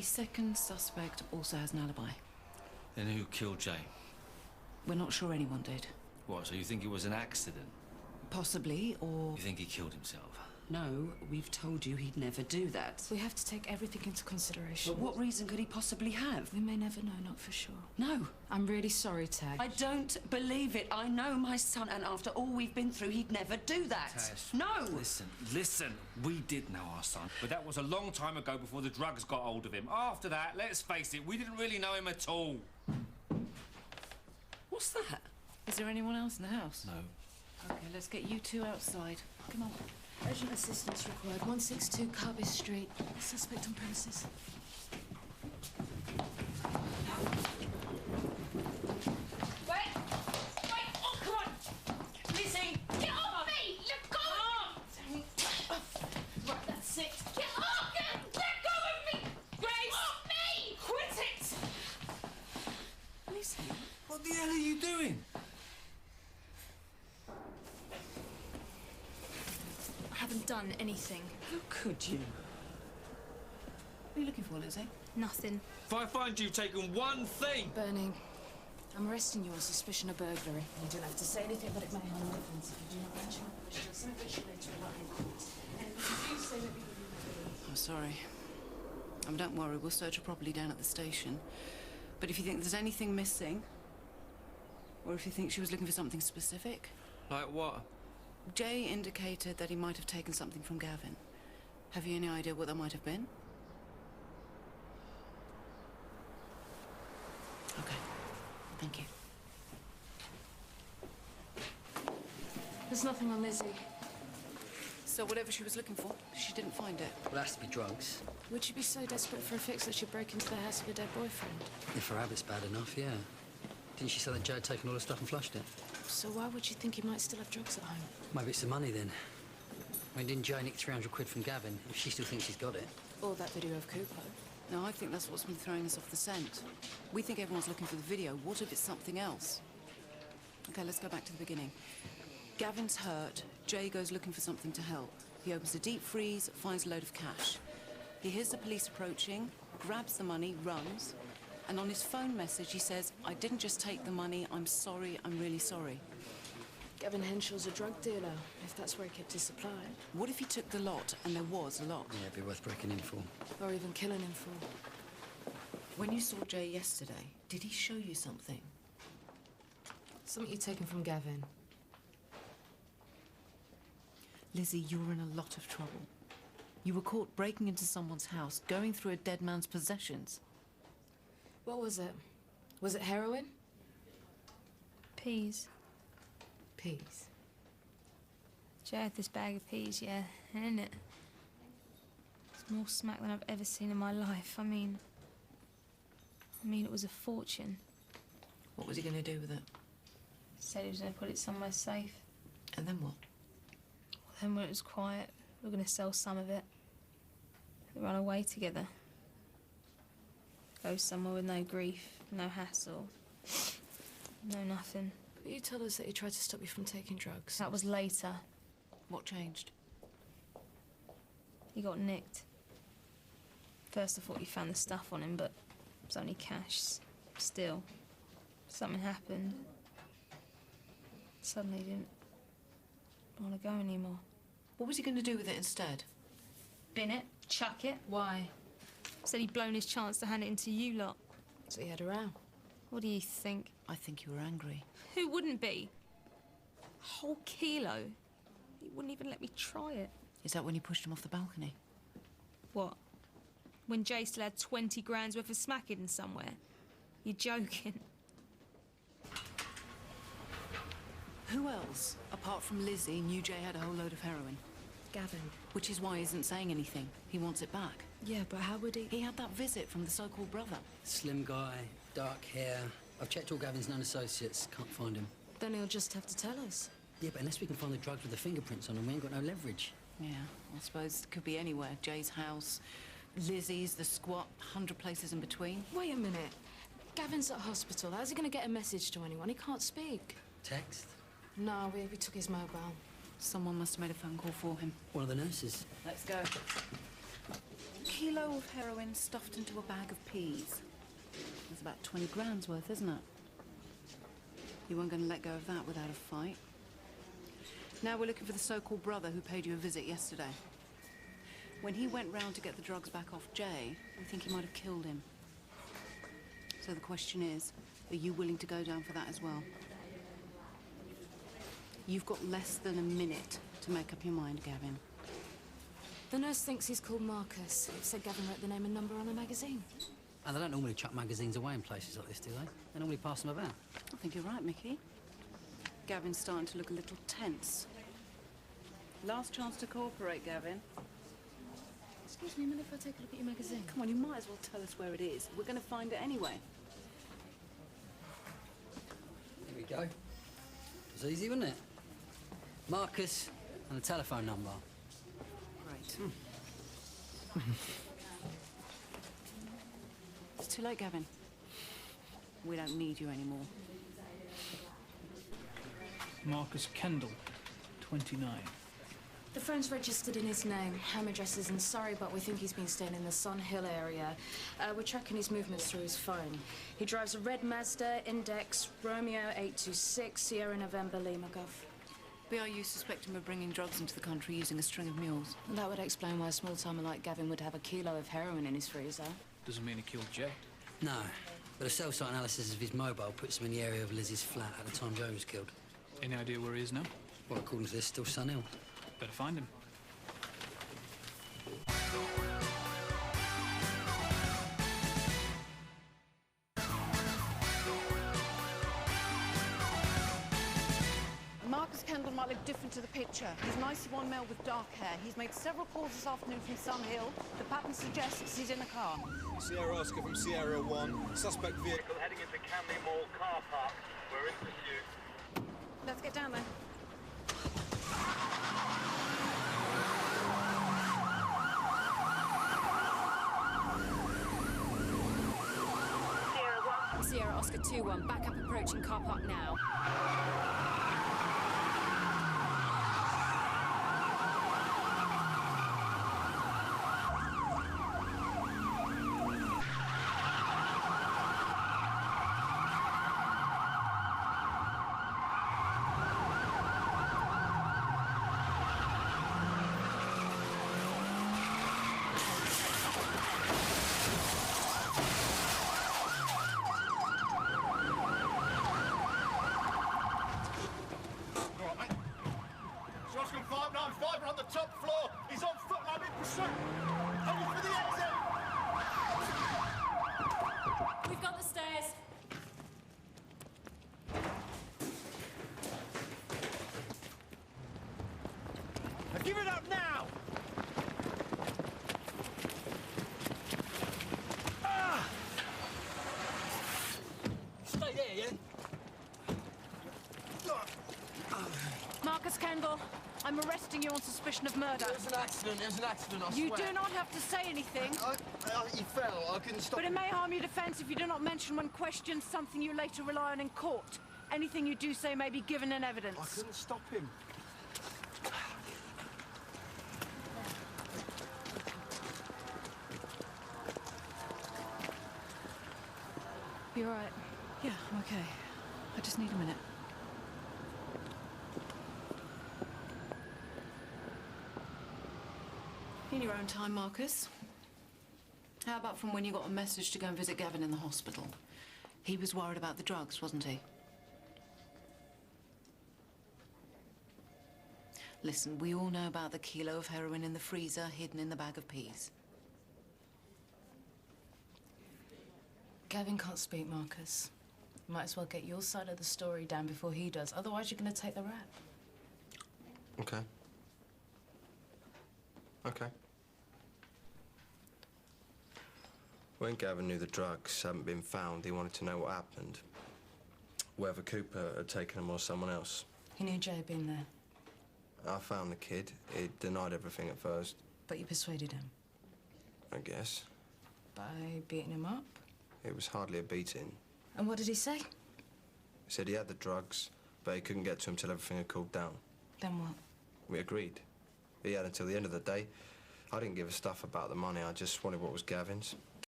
second suspect also has an alibi. Then who killed Jay? We're not sure anyone did. What, so you think it was an accident? Possibly, or... You think he killed himself? No, we've told you he'd never do that. We have to take everything into consideration. But what reason could he possibly have? We may never know, not for sure. No. I'm really sorry, Tag. I don't believe it. I know my son, and after all we've been through, he'd never do that. Tash, no! Listen. We did know our son, but that was a long time ago before the drugs got hold of him. After that, let's face it, we didn't really know him at all. What's that? Is there anyone else in the house? No. Okay, let's get you two outside. Come on. Urgent assistance required. 162 Carby Street. Suspect on premises. Wait! Oh, come on! Lizzie! Get off me! Let go of me! Right, that's it. Get off! Let go of me! Grace! Off me! Quit it! Lizzie? What the hell are you doing? I haven't done anything. How could you? What are you looking for, Lizzie? Nothing. If I find you taking one thing... Burning. I'm arresting you on suspicion of burglary. You don't have to say anything, but it may harm evidence if you do not answer my questions. Some of which you later rely in court. And if you do say that you will... I'm sorry. Don't worry, we'll search her properly down at the station. But if you think there's anything missing, or if you think she was looking for something specific... Like what? Jay indicated that he might have taken something from Gavin. Have you any idea what that might have been? Okay. Thank you. There's nothing on Lizzie. So whatever she was looking for, she didn't find it. Well, it has to be drugs. Would she be so desperate for a fix that she'd break into the house of her dead boyfriend? If her habit's bad enough, yeah. Didn't she say that Joe had taken all her stuff and flushed it? So why would you think he might still have drugs at home? Maybe it's the money then. I mean, didn't Joe nick 300 quid from Gavin if she still thinks she's got it? Or that video of Cooper. No, I think that's what's been throwing us off the scent. We think everyone's looking for the video. What if it's something else? Okay, let's go back to the beginning. Gavin's hurt. Jay goes looking for something to help. He opens a deep freeze, finds a load of cash. He hears the police approaching, grabs the money, runs, and on his phone message he says, "I didn't just take the money, I'm sorry, I'm really sorry." Gavin Henshaw's a drug dealer, if that's where he kept his supply. What if he took the lot, and there was a lot? Yeah, it'd be worth breaking in for. Or even killing him for. When you saw Jay yesterday, did he show you something? Something you'd taken from Gavin. Lizzie, you're in a lot of trouble. You were caught breaking into someone's house, going through a dead man's possessions. What was it? Was it heroin? Peas. Peas. Joe had this bag of peas, yeah, and in it, it's more smack than I've ever seen in my life. I mean, it was a fortune. What was he going to do with it? He said he was going to put it somewhere safe. And then what? Well, then when it was quiet, we were going to sell some of it. Run away together. Go somewhere with no grief, no hassle, no nothing. But you told us that he tried to stop you from taking drugs. That was later. What changed? He got nicked. First I thought you found the stuff on him, but it was only cash. Still, something happened. Suddenly he didn't want to go anymore. What was he going to do with it instead? Bin it, chuck it. Why? Said he'd blown his chance to hand it into you lot. So he had a row. What do you think? I think you were angry. Who wouldn't be? A whole kilo. He wouldn't even let me try it. Is that when you pushed him off the balcony? What? When Jay still had 20 grand's worth of smack hidden somewhere? You're joking. Who else, apart from Lizzie, knew Jay had a whole load of heroin? Gavin. Which is why he isn't saying anything. He wants it back. Yeah, but how would he... He had that visit from the so-called brother. Slim guy, dark hair. I've checked all Gavin's known associates. Can't find him. Then he'll just have to tell us. Yeah, but unless we can find the drugs with the fingerprints on them, we ain't got no leverage. Yeah, I suppose it could be anywhere. Jay's house, Lizzie's, the squat, 100 places in between. Wait a minute. Gavin's at hospital. How's he going to get a message to anyone? He can't speak. Text? No, we took his mobile. Someone must have made a phone call for him. One of the nurses. Let's go. Kilo of heroin stuffed into a bag of peas. That's about 20 grams worth, isn't it? You weren't going to let go of that without a fight. Now we're looking for the so-called brother who paid you a visit yesterday. When he went round to get the drugs back off Jay, we think he might have killed him. So the question is, are you willing to go down for that as well? You've got less than a minute to make up your mind, Gavin. The nurse thinks he's called Marcus. Said Gavin wrote the name and number on a magazine. And they don't normally chuck magazines away in places like this, do they? They normally pass them about. I think you're right, Mickey. Gavin's starting to look a little tense. Last chance to cooperate, Gavin. Excuse me, mind if I take a look at your magazine? Come on, you might as well tell us where it is. We're going to find it anyway. Here we go. It was easy, wasn't it? Marcus and a telephone number. Great. It's too late, Gavin. We don't need you anymore. Marcus Kendall, 29. The phone's registered in his name. Home address is in Surrey, but we think he's been staying in the Sun Hill area. We're tracking his movements through his phone. He drives a red Mazda, Index, Romeo 826, Sierra November, Lima Golf. BRU suspect him of bringing drugs into the country using a string of mules. And that would explain why a small-timer like Gavin would have a kilo of heroin in his freezer. Doesn't mean he killed Jay. No, but a cell site analysis of his mobile puts him in the area of Liz's flat at the time Joe was killed. Any idea where he is now? Well, according to this, still Sun Hill. Better find him. Marcus Kendall might look different to the picture. He's an IC1 male with dark hair. He's made several calls this afternoon from Sun Hill. The pattern suggests he's in a car. Sierra Oscar from Sierra 1. Suspect vehicle heading into Camley Mall car park. We're in pursuit. Let's get down there. Sierra Oscar 2-1, backup approaching car park now. We've got the stairs. Now give it up now! Ah! Stay there, yeah? Marcus Kendall, I'm arresting you on suspicion of murder. There's an accident, I You swear. do not have to say anything. He fell, I couldn't stop But it him. may harm your defence if you do not mention when questioned something you later rely on in court. Anything you do say may be given in evidence. I couldn't stop him. You're right. Yeah, I'm okay. I just need a minute. In your own time, Marcus. How about from when you got a message to go and visit Gavin in the hospital? He was worried about the drugs, wasn't he? Listen, we all know about the kilo of heroin in the freezer hidden in the bag of peas. Gavin can't speak, Marcus. Might as well get your side of the story down before he does. Otherwise, you're going to take the rap. Okay. Okay. When Gavin knew the drugs hadn't been found, he wanted to know what happened. Whether Cooper had taken them or someone else. He knew Jay had been there, I found the kid. He denied everything at first, but you persuaded him. I guess. By beating him up? It was hardly a beating. And what did he say? He said he had the drugs, but he couldn't get to him till everything had cooled down. Then what? We agreed. He had until the end of the day. I didn't give a stuff about the money. I just wanted what was Gavin's.